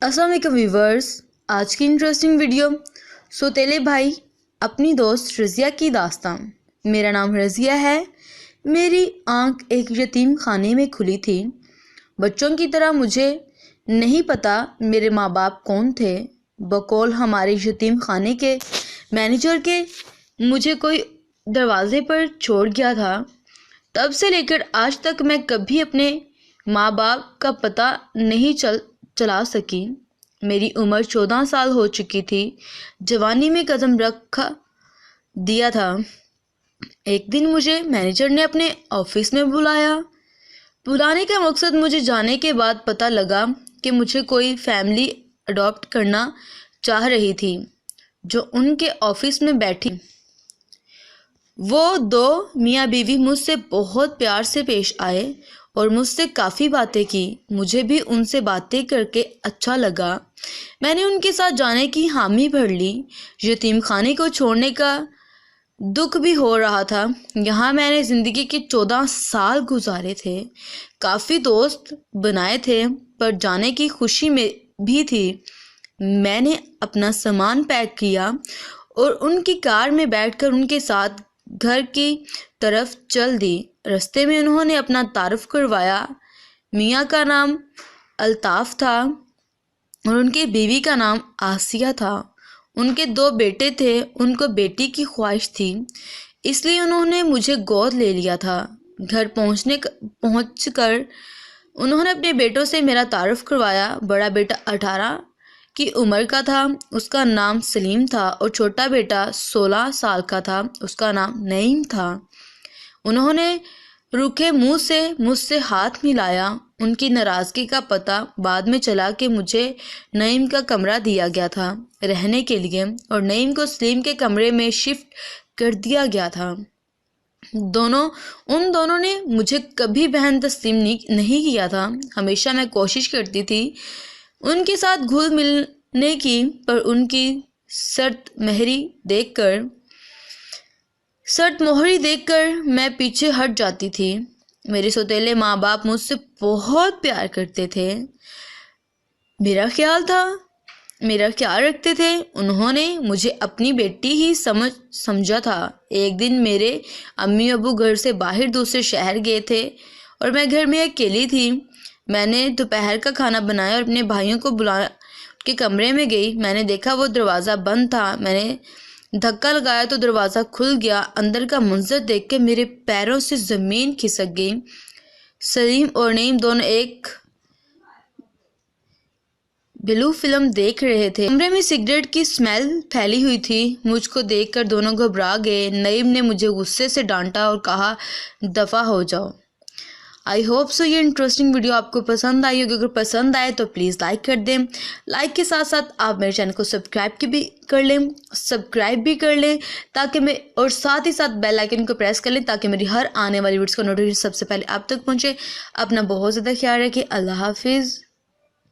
अस्सलाम वालेकुम व्यूवर्स। आज की इंटरेस्टिंग वीडियो सौतेले भाई अपनी दोस्त रज़िया की दास्तान। मेरा नाम रज़िया है। मेरी आंख एक यतीम खाने में खुली थी। बच्चों की तरह मुझे नहीं पता मेरे माँ बाप कौन थे। बकौल हमारे यतीम खाने के मैनेजर के मुझे कोई दरवाजे पर छोड़ गया था। तब से लेकर आज तक मैं कभी अपने माँ बाप का पता नहीं चला सकी। मेरी उम्र 14 साल हो चुकी थी। जवानी में कदम रख दिया था। एक दिन मुझे मैनेजर ने अपने ऑफिस में बुलाने का मकसद मुझे जाने के बाद पता लगा कि मुझे कोई फैमिली अडॉप्ट करना चाह रही थी जो उनके ऑफिस में बैठी। वो दो मियाँ बीवी मुझसे बहुत प्यार से पेश आए और मुझसे काफ़ी बातें की। मुझे भी उनसे बातें करके अच्छा लगा। मैंने उनके साथ जाने की हामी भर ली। यतीम खाने को छोड़ने का दुख भी हो रहा था। यहाँ मैंने ज़िंदगी के 14 साल गुजारे थे। काफ़ी दोस्त बनाए थे, पर जाने की खुशी में भी थी। मैंने अपना सामान पैक किया और उनकी कार में बैठकर उनके साथ घर की तरफ चल दी। रास्ते में उन्होंने अपना तारुफ करवाया। मियाँ का नाम अल्ताफ़ था और उनकी बीवी का नाम आसिया था। उनके 2 बेटे थे। उनको बेटी की ख्वाहिश थी, इसलिए उन्होंने मुझे गोद ले लिया था। घर पहुंचकर उन्होंने अपने बेटों से मेरा तारुफ करवाया। बड़ा बेटा 18 की उम्र का था, उसका नाम सलीम था, और छोटा बेटा 16 साल का था, उसका नाम नईम था। उन्होंने रूखे मुंह से मुझसे हाथ मिलाया। उनकी नाराज़गी का पता बाद में चला कि मुझे नईम का कमरा दिया गया था रहने के लिए, और नईम को सलीम के कमरे में शिफ्ट कर दिया गया था। उन दोनों ने मुझे कभी बहन तस्लीम नहीं किया था। हमेशा मैं कोशिश करती थी उनके साथ घुल मिलने की, पर उनकी शर्त मोहरी देखकर मैं पीछे हट जाती थी। मेरे सौतेले माँ बाप मुझसे बहुत प्यार करते थे, मेरा ख्याल रखते थे। उन्होंने मुझे अपनी बेटी ही समझा था। एक दिन मेरे अम्मी अबू घर से बाहर दूसरे शहर गए थे और मैं घर में अकेली थी। मैंने दोपहर का खाना बनाया और अपने भाइयों को बुला के कमरे में गई। मैंने देखा वो दरवाज़ा बंद था। मैंने धक्का लगाया तो दरवाज़ा खुल गया। अंदर का मंजर देख के मेरे पैरों से ज़मीन खिसक गई। सलीम और नईम दोनों एक ब्लू फिल्म देख रहे थे। कमरे में सिगरेट की स्मेल फैली हुई थी। मुझको देखकर दोनों घबरा गए। नईम ने मुझे गुस्से से डांटा और कहा, दफ़ा हो जाओ। आई होप सो ये इंटरेस्टिंग वीडियो आपको पसंद आई होगी। अगर पसंद आए तो प्लीज़ लाइक कर दें। लाइक के साथ साथ आप मेरे चैनल को सब्सक्राइब भी कर लें ताकि और साथ ही साथ बेल आइकन को प्रेस कर लें ताकि मेरी हर आने वाली वीडियोस का नोटिफिकेशन सबसे पहले आप तक पहुंचे। अपना बहुत ज़्यादा ख्याल रखिए। अल्लाह हाफिज़।